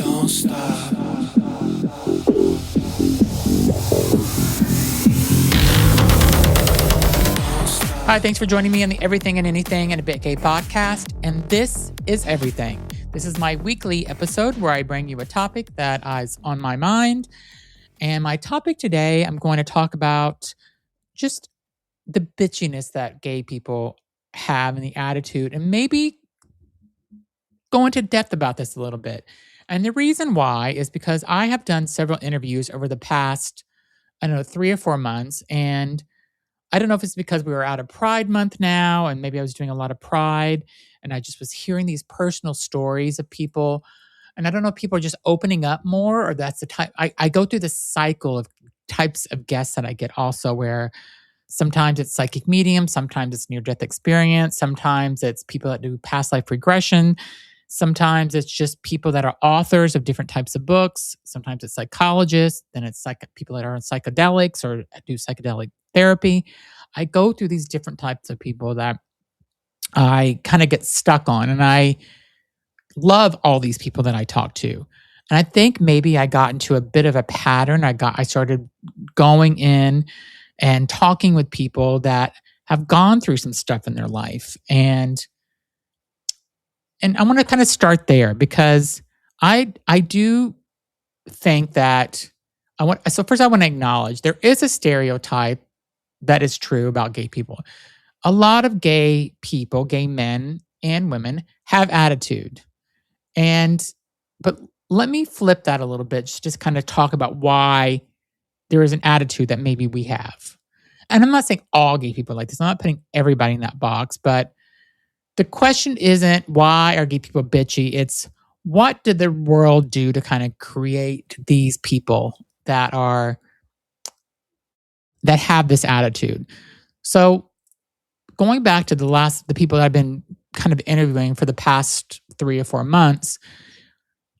Don't stop. Hi, thanks for joining me on the Everything and Anything and a Bit Gay podcast. And this is Everything. This is my weekly episode where I bring you a topic that is on my mind. And my topic today, I'm going to talk about just the bitchiness that gay people have and the attitude, and maybe go into depth about this a little bit. And the reason why is because I have done several interviews over the past, 3 or 4 months. And I don't know if it's because we were out of Pride Month now, and maybe I was doing a lot of Pride, and I just was hearing these personal stories of people. And I don't know if people are just opening up more, or that's the type. I go through this cycle of types of guests that I get also, where sometimes it's psychic medium, sometimes it's near death experience, sometimes it's people that do past life regression, sometimes it's just people that are authors of different types of books, sometimes it's psychologists, then it's people that are on psychedelics or do psychedelic therapy. I go through these different types of people that I kind of get stuck on, and I love all these people that I talk to. And I think maybe I got into a bit of a pattern. I started going in and talking with people that have gone through some stuff in their life. And I want to kind of start there because I do think that first I want to acknowledge there is a stereotype that is true about gay people. A lot of gay people, gay men and women, have attitude. But let me flip that a little bit, just kind of talk about why there is an attitude that maybe we have. And I'm not saying all gay people are like this. I'm not putting everybody in that box, but the question isn't why are gay people bitchy? It's what did the world do to kind of create these people that have this attitude? So going back to the people that I've been kind of interviewing for the past 3 or 4 months,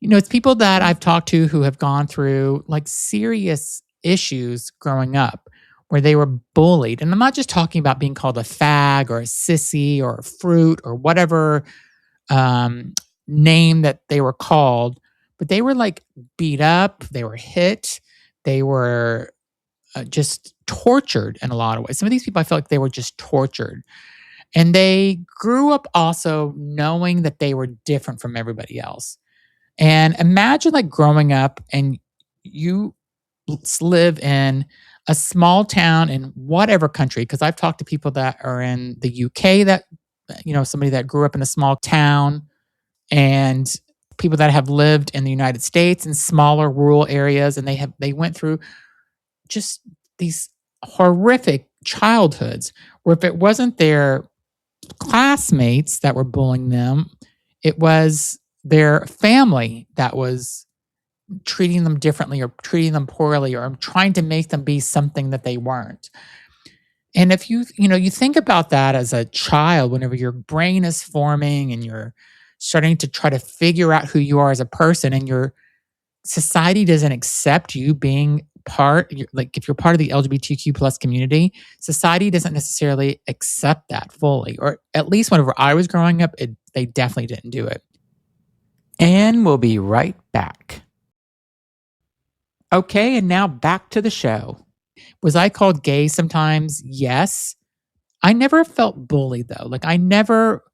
it's people that I've talked to who have gone through like serious issues growing up where they were bullied. And I'm not just talking about being called a fag or a sissy or a fruit or whatever name that they were called, but they were like beat up, they were hit, they were just tortured in a lot of ways. Some of these people, I feel like they were just tortured. And they grew up also knowing that they were different from everybody else. And imagine like growing up and you live in a small town in whatever country, because I've talked to people that are in the UK that, somebody that grew up in a small town, and people that have lived in the United States in smaller rural areas, and they went through just these horrific childhoods where if it wasn't their classmates that were bullying them, it was their family that was treating them differently or treating them poorly or trying to make them be something that they weren't. And if you think about that as a child, whenever your brain is forming and you're starting to try to figure out who you are as a person, and your society doesn't accept you being like if you're part of the LGBTQ plus community, society doesn't necessarily accept that fully, or at least whenever I was growing up, they definitely didn't do it. And we'll be right back. Okay, and now back to the show. Was I called gay sometimes? Yes. I never felt bullied though. Like I never,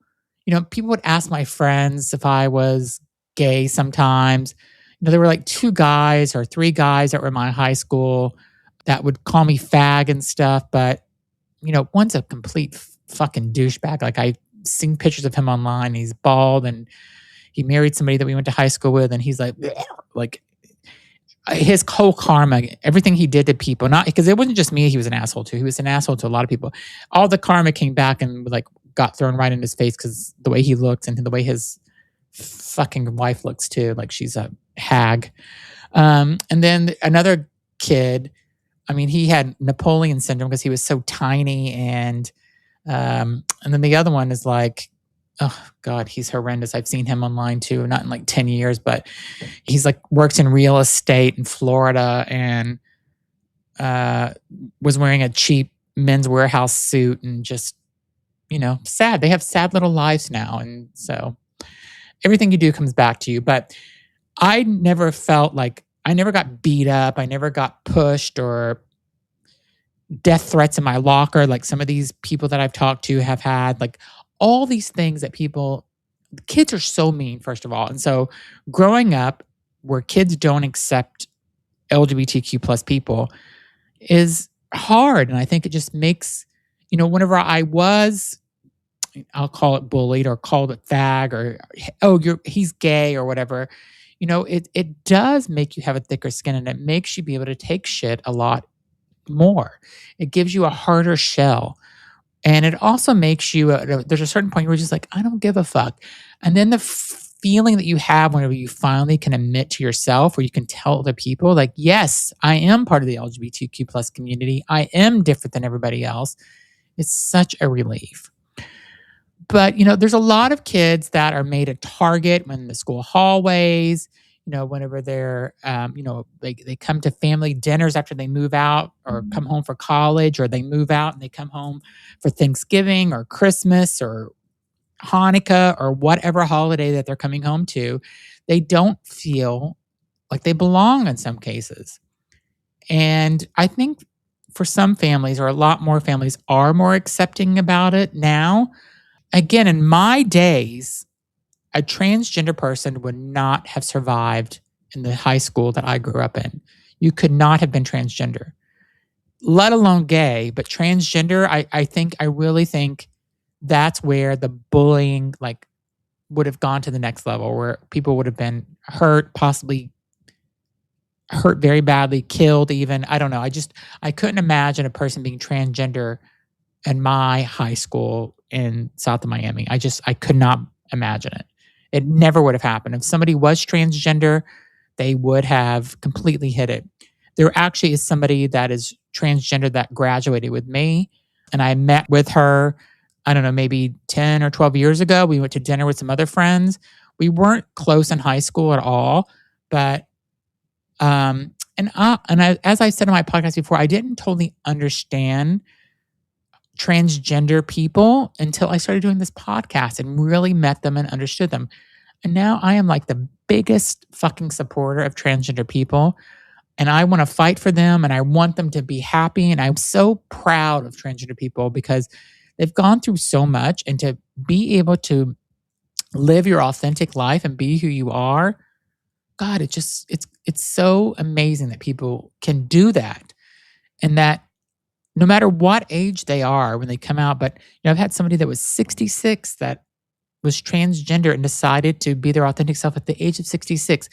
people would ask my friends if I was gay sometimes. There were like 2 guys or 3 guys that were in my high school that would call me fag and stuff. But, one's a complete fucking douchebag. Like I've seen pictures of him online. He's bald and he married somebody that we went to high school with. And he's like his whole karma, everything he did to people, not because it wasn't just me, he was an asshole to. He was an asshole to a lot of people. All the karma came back and like got thrown right in his face because the way he looks and the way his fucking wife looks too, like she's a hag. And then another kid, he had Napoleon syndrome because he was so tiny, and then the other one is like, oh God, he's horrendous. I've seen him online too, not in like 10 years, but he's like works in real estate in Florida and was wearing a cheap Men's Warehouse suit and just, sad. They have sad little lives now. And so everything you do comes back to you. But I never felt like I never got beat up. I never got pushed or death threats in my locker like some of these people that I've talked to have had. Like all these things that kids are so mean, first of all. And so growing up where kids don't accept LGBTQ plus people is hard. And I think it just makes, whenever I'll call it bullied or called it fag or, oh, he's gay or whatever, it does make you have a thicker skin and it makes you be able to take shit a lot more. It gives you a harder shell. And it also makes you, there's a certain point where you're just like, I don't give a fuck. And then the feeling that you have whenever you finally can admit to yourself or you can tell other people, like, yes, I am part of the LGBTQ plus community. I am different than everybody else. It's such a relief. But, there's a lot of kids that are made a target when in the school hallways, whenever they're, they come to family dinners after they move out or come home for college, or they move out and they come home for Thanksgiving or Christmas or Hanukkah or whatever holiday that they're coming home to, they don't feel like they belong in some cases. And I think for some families, or a lot more families, are more accepting about it now. Again, in my days, a transgender person would not have survived in the high school that I grew up in. You could not have been transgender, let alone gay, but transgender, I really think that's where the bullying would have gone to the next level, where people would have been hurt, possibly hurt very badly, killed even. I don't know. I couldn't imagine a person being transgender in my high school in south of Miami. I could not imagine it. It never would have happened. If somebody was transgender, they would have completely hid it. There actually is somebody that is transgender that graduated with me, and I met with her, I don't know, maybe 10 or 12 years ago. We went to dinner with some other friends. We weren't close in high school at all, but as I said in my podcast before, I didn't totally understand transgender people until I started doing this podcast and really met them and understood them. And now I am like the biggest fucking supporter of transgender people. And I want to fight for them and I want them to be happy. And I'm so proud of transgender people because they've gone through so much, and to be able to live your authentic life and be who you are, God, it's so amazing that people can do that. And that no matter what age they are when they come out. But I've had somebody that was 66 that was transgender and decided to be their authentic self at the age of 66.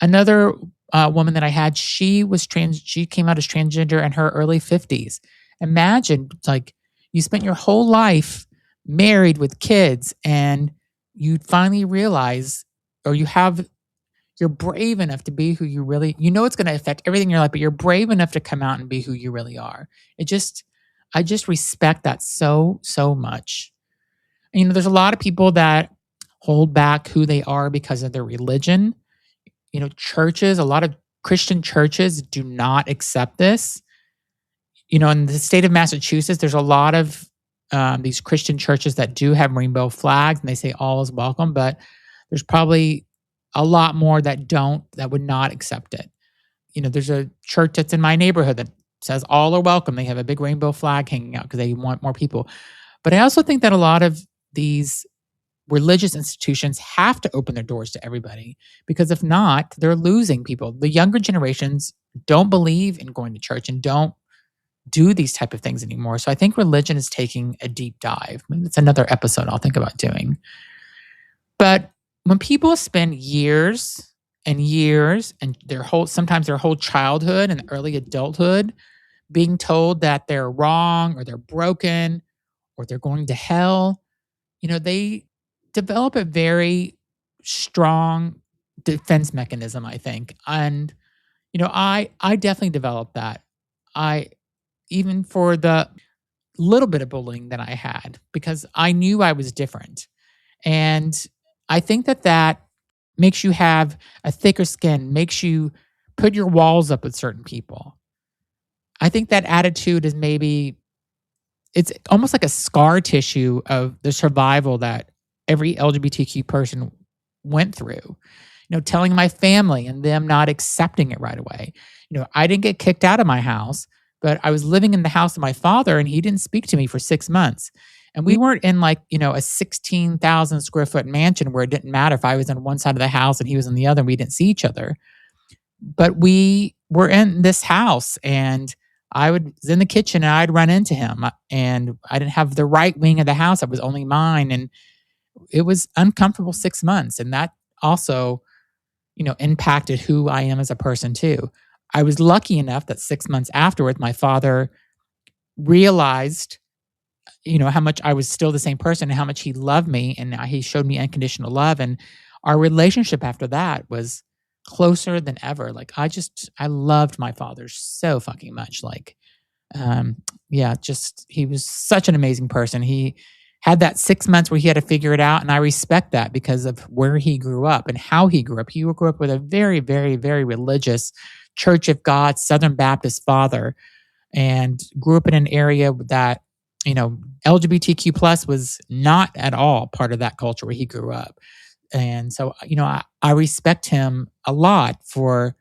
Another woman that I had, she came out as transgender in her early 50s. Imagine, like, you spent your whole life married with kids and you finally realize, or you're brave enough to be who you really, it's going to affect everything in your life, but you're brave enough to come out and be who you really are. I just respect that so, so much. And, there's a lot of people that hold back who they are because of their religion. Churches, a lot of Christian churches do not accept this. In the state of Massachusetts, there's a lot of these Christian churches that do have rainbow flags and they say all is welcome, but there's probably a lot more that would not accept it. There's a church that's in my neighborhood that says all are welcome. They have a big rainbow flag hanging out because they want more people. But I also think that a lot of these religious institutions have to open their doors to everybody, because if not, they're losing people. The younger generations don't believe in going to church and don't do these type of things anymore. So I think religion is taking a deep dive. Maybe it's another episode I'll think about doing. But when people spend years and years and sometimes their whole childhood and early adulthood being told that they're wrong or they're broken or they're going to hell, they develop a very strong defense mechanism, I think. And, I definitely developed that. Even for the little bit of bullying that I had, because I knew I was different. And I think that makes you have a thicker skin, makes you put your walls up with certain people. I think that attitude is it's almost like a scar tissue of the survival that every LGBTQ person went through. telling my family and them not accepting it right away. I didn't get kicked out of my house, but I was living in the house of my father and he didn't speak to me for 6 months. And we weren't in like, a 16,000 square foot mansion where it didn't matter if I was on one side of the house and he was on the other and we didn't see each other. But we were in this house and I was in the kitchen and I'd run into him and I didn't have the right wing of the house. It was only mine. And it was uncomfortable 6 months. And that also, impacted who I am as a person too. I was lucky enough that 6 months afterwards, my father realized, how much I was still the same person and how much he loved me. And he showed me unconditional love. And our relationship after that was closer than ever. Like I loved my father so fucking much. Like, yeah, just he was such an amazing person. He had that 6 months where he had to figure it out. And I respect that because of where he grew up and how he grew up. He grew up with a very, very, very religious Church of God, Southern Baptist father, and grew up in an area that, LGBTQ plus was not at all part of that culture where he grew up. And so, I respect him a lot for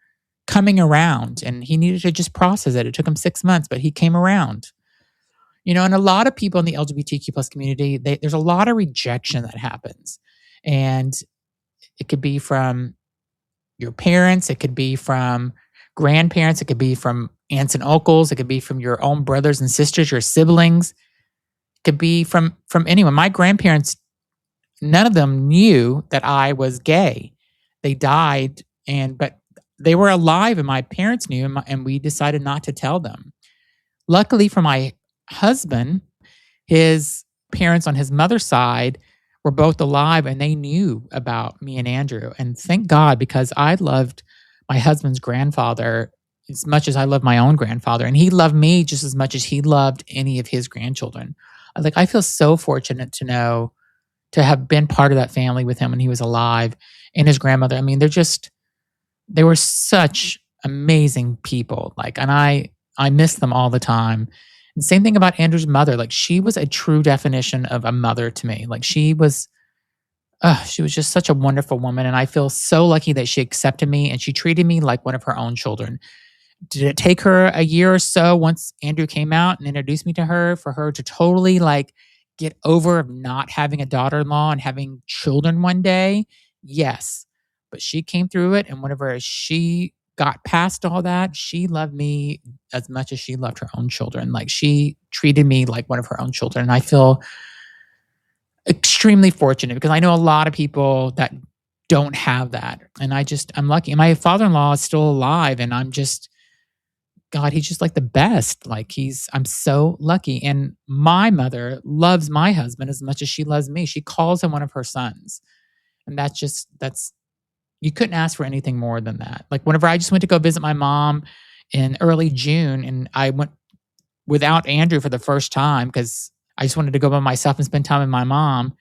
coming around, and he needed to just process it. It took him 6 months, but he came around. And a lot of people in the LGBTQ plus community, there's a lot of rejection that happens. And it could be from your parents, it could be from grandparents, it could be from aunts and uncles, it could be from your own brothers and sisters, your siblings, it could be from anyone. My grandparents, none of them knew that I was gay. They died, but they were alive, and my parents knew, and we decided not to tell them. Luckily for my husband, his parents on his mother's side were both alive, and they knew about me and Andrew. And thank God, because I loved my husband's grandfather as much as I loved my own grandfather, and he loved me just as much as he loved any of his grandchildren. I feel so fortunate to have been part of that family with him when he was alive, and his grandmother. I mean, they were such amazing people. And I miss them all the time. And same thing about Andrew's mother. She was a true definition of a mother to me. She was just such a wonderful woman. And I feel so lucky that she accepted me and she treated me like one of her own children. Did it take her a year or so once Andrew came out and introduced me to her for her to totally get over of not having a daughter-in-law and having children one day? Yes. But she came through it. And whenever she got past all that, she loved me as much as she loved her own children. She treated me like one of her own children. And I feel extremely fortunate because I know a lot of people that don't have that. And I'm lucky. And my father-in-law is still alive. And God, he's just the best. I'm so lucky. And my mother loves my husband as much as she loves me. She calls him one of her sons. And that's, you couldn't ask for anything more than that. Whenever I just went to go visit my mom in early June, and I went without Andrew for the first time because I just wanted to go by myself and spend time with my mom.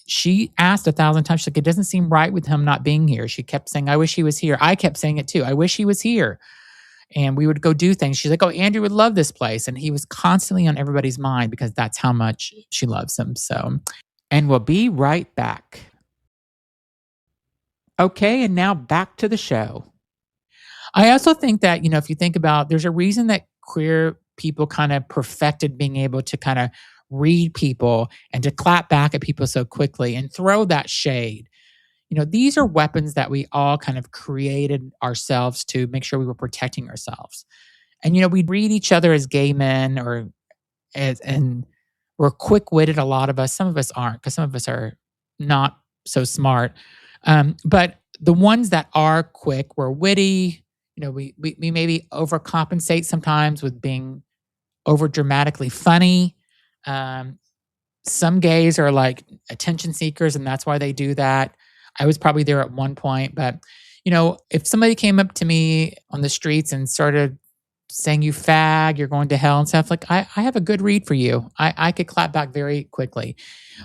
She asked 1,000 times, she's like, it doesn't seem right with him not being here. She kept saying, I wish he was here. I kept saying it too. I wish he was here. And we would go do things. She's like, oh, Andrew would love this place. And he was constantly on everybody's mind because that's how much she loves him. So, and we'll be right back. Okay, and now back to the show. I also think that, if you think about, there's a reason that queer people kind of perfected being able to kind of read people and to clap back at people so quickly and throw that shade. These are weapons that we all kind of created ourselves to make sure we were protecting ourselves. And, we'd read each other as gay men and we're quick-witted, a lot of us. Some of us aren't because some of us are not so smart. But the ones that are quick, we're witty. We maybe overcompensate sometimes with being over dramatically funny. Some gays are attention seekers, and that's why they do that. I was probably there at one point, but if somebody came up to me on the streets and started saying, you fag, you're going to hell and stuff, I have a good read for you. I could clap back very quickly.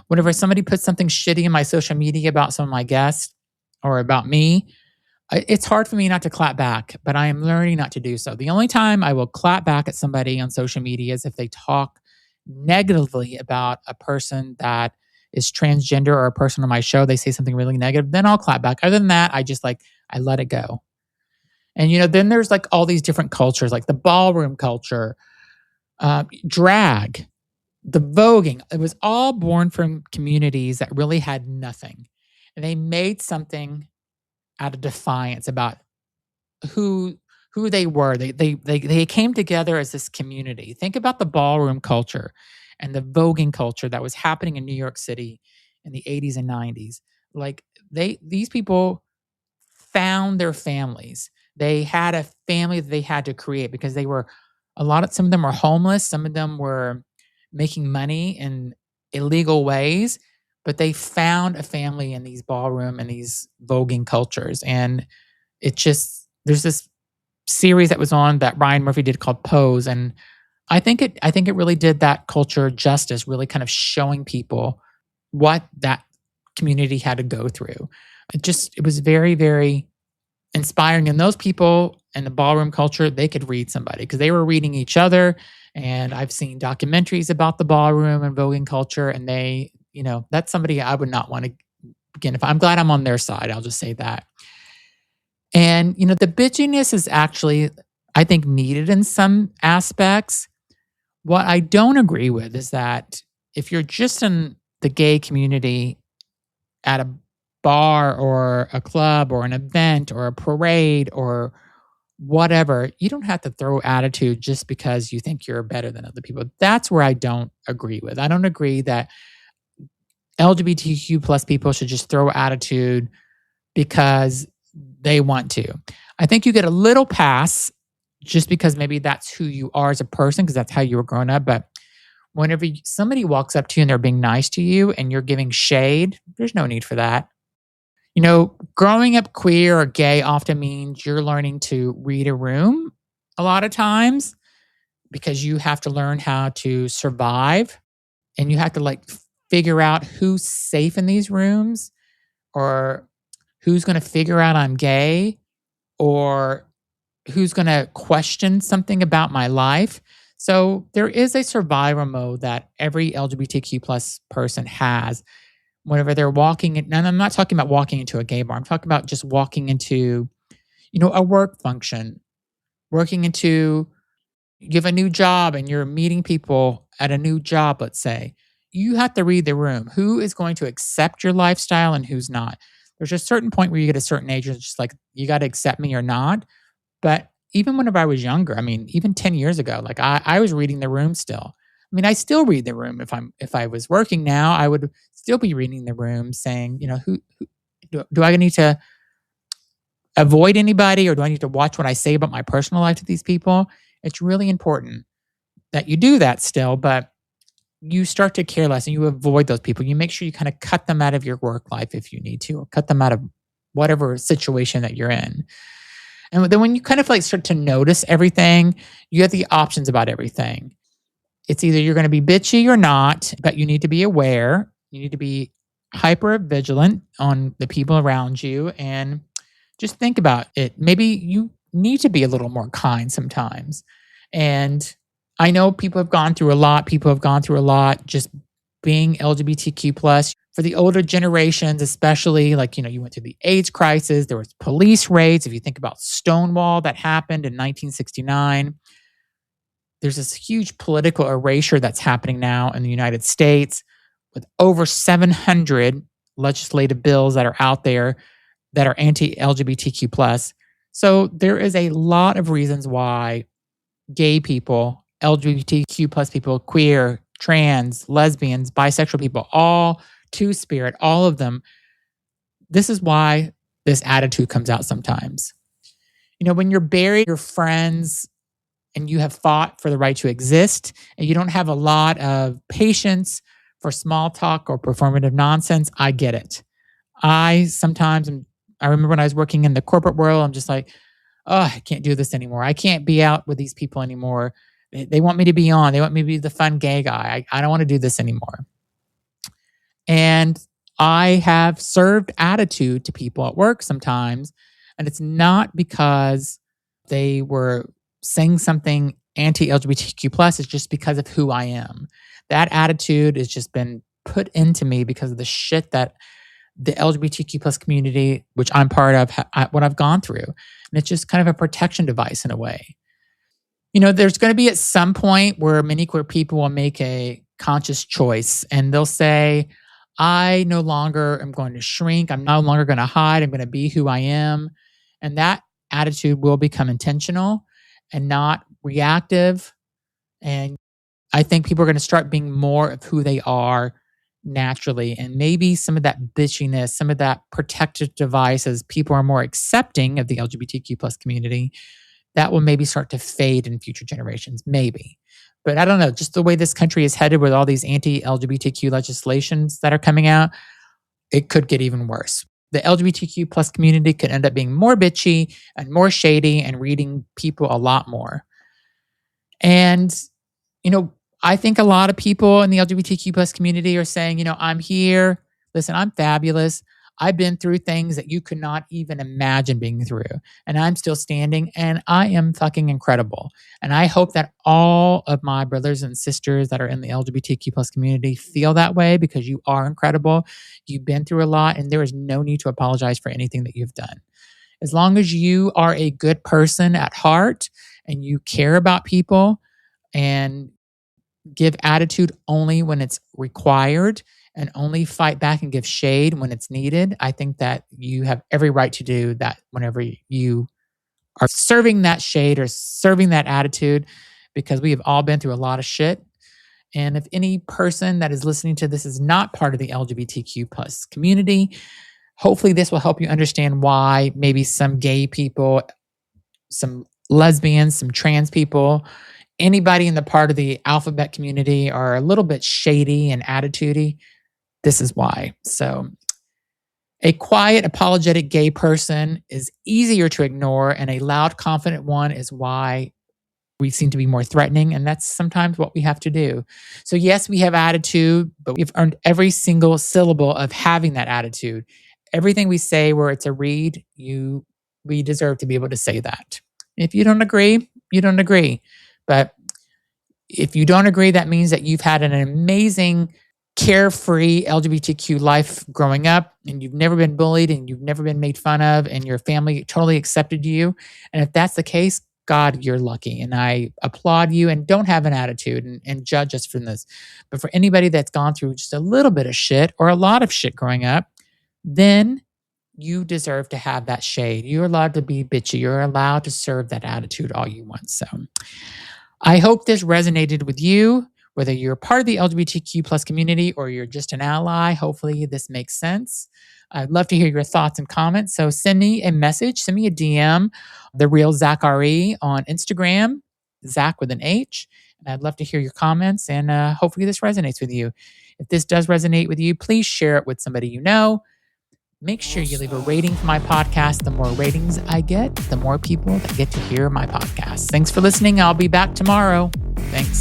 Whenever somebody puts something shitty in my social media about some of my guests or about me, it's hard for me not to clap back, but I am learning not to do so. The only time I will clap back at somebody on social media is if they talk negatively about a person that is transgender or a person on my show, they say something really negative, then I'll clap back. Other than that, I let it go. And then there's like all these different cultures, like the ballroom culture, drag, the voguing. It was all born from communities that really had nothing, and they made something out of defiance about who who they were. They came together as this community. Think about the ballroom culture and the voguing culture that was happening in New York City in the 80s and 90s. Like these people found their families. They had a family that they had to create because they were some of them were homeless, some of them were making money in illegal ways, but they found a family in these ballroom and these voguing cultures. And there's this series that was on that Ryan Murphy did called Pose, and I think it really did that culture justice, really kind of showing people what that community had to go through. It was very, very inspiring. And those people in the ballroom culture, they could read somebody because they were reading each other. And I've seen documentaries about the ballroom and voguing culture, and that's somebody I would not want to. Again, if I'm glad I'm on their side, I'll just say that. And the bitchiness is actually, I think, needed in some aspects. What I don't agree with is that if you're just in the gay community at a bar or a club or an event or a parade or whatever, you don't have to throw attitude just because you think you're better than other people. That's where I don't agree with. I don't agree that LGBTQ plus people should just throw attitude because they want to. I think you get a little pass just because maybe that's who you are as a person, because that's how you were growing up. But whenever somebody walks up to you and they're being nice to you and you're giving shade, there's no need for that. Growing up queer or gay often means you're learning to read a room a lot of times because you have to learn how to survive, and you have to figure out who's safe in these rooms, or who's going to figure out I'm gay, or who's going to question something about my life. So there is a survival mode that every LGBTQ plus person has whenever they're walking in. And I'm not talking about walking into a gay bar. I'm talking about just walking into, a work function, you have a new job and you're meeting people at a new job, let's say. You have to read the room. Who is going to accept your lifestyle and who's not? There's a certain point where you get a certain age, it's just like, you got to accept me or not. But even whenever I was younger, I mean, even 10 years ago, I was reading the room still. I mean, I still read the room. If I was working now, I would still be reading the room, saying, who do I need to avoid anybody, or do I need to watch what I say about my personal life to these people? It's really important that you do that still, but you start to care less and you avoid those people. You make sure you kind of cut them out of your work life if you need to, or cut them out of whatever situation that you're in. And then when you kind of start to notice everything, you have the options about everything. It's either you're going to be bitchy or not, but you need to be aware. You need to be hyper vigilant on the people around you, and just think about it. Maybe you need to be a little more kind sometimes. And I know people have gone through a lot. People have gone through a lot just being LGBTQ plus. For the older generations, especially, you went through the AIDS crisis, there was police raids. If you think about Stonewall that happened in 1969, there's this huge political erasure that's happening now in the United States with over 700 legislative bills that are out there that are anti-LGBTQ plus. So there is a lot of reasons why gay people, LGBTQ plus people, queer, trans, lesbians, bisexual people, all two-spirit, all of them. This is why this attitude comes out sometimes. When you're buried, your friends, and you have fought for the right to exist, and you don't have a lot of patience for small talk or performative nonsense, I get it. I remember when I was working in the corporate world, I'm just like, oh, I can't do this anymore. I can't be out with these people anymore. They want me to be on. They want me to be the fun gay guy. I don't want to do this anymore. And I have served attitude to people at work sometimes, and it's not because they were saying something anti-LGBTQ plus. It's just because of who I am. That attitude has just been put into me because of the shit that the LGBTQ plus community, which I'm part of, what I've gone through. And it's just kind of a protection device in a way. There's going to be at some point where many queer people will make a conscious choice and they'll say, I no longer am going to shrink. I'm no longer going to hide. I'm going to be who I am. And that attitude will become intentional and not reactive. And I think people are going to start being more of who they are naturally. And maybe some of that bitchiness, some of that protective device as people are more accepting of the LGBTQ plus community, that will maybe start to fade in future generations, maybe. But I don't know, just the way this country is headed with all these anti-LGBTQ legislations that are coming out, it could get even worse. The LGBTQ plus community could end up being more bitchy and more shady and reading people a lot more. And, I think a lot of people in the LGBTQ plus community are saying, I'm here. Listen, I'm fabulous. I've been through things that you could not even imagine being through. And I'm still standing and I am fucking incredible. And I hope that all of my brothers and sisters that are in the LGBTQ plus community feel that way because you are incredible. You've been through a lot and there is no need to apologize for anything that you've done. As long as you are a good person at heart and you care about people and give attitude only when it's required and only fight back and give shade when it's needed, I think that you have every right to do that whenever you are serving that shade or serving that attitude, because we have all been through a lot of shit. And if any person that is listening to this is not part of the LGBTQ plus community, hopefully this will help you understand why maybe some gay people, some lesbians, some trans people, anybody in the part of the alphabet community are a little bit shady and attitudey. This is why. So a quiet, apologetic gay person is easier to ignore, and a loud, confident one is why we seem to be more threatening, and that's sometimes what we have to do. So yes, we have attitude, but we've earned every single syllable of having that attitude. Everything we say where it's a read, we deserve to be able to say that. If you don't agree, you don't agree. But if you don't agree, that means that you've had an amazing, carefree LGBTQ life growing up, and you've never been bullied and you've never been made fun of, and your family totally accepted you. And if that's the case, God, you're lucky. And I applaud you, and don't have an attitude and judge us from this. But for anybody that's gone through just a little bit of shit or a lot of shit growing up, then you deserve to have that shade. You're allowed to be bitchy. You're allowed to serve that attitude all you want. So I hope this resonated with you, whether you're part of the LGBTQ plus community or you're just an ally. Hopefully this makes sense. I'd love to hear your thoughts and comments. So send me a message, send me a DM, The Real Zachary on Instagram, Zach with an H. And I'd love to hear your comments, and hopefully this resonates with you. If this does resonate with you, please share it with somebody you know. Make sure you leave a rating for my podcast. The more ratings I get, the more people that get to hear my podcast. Thanks for listening. I'll be back tomorrow. Thanks.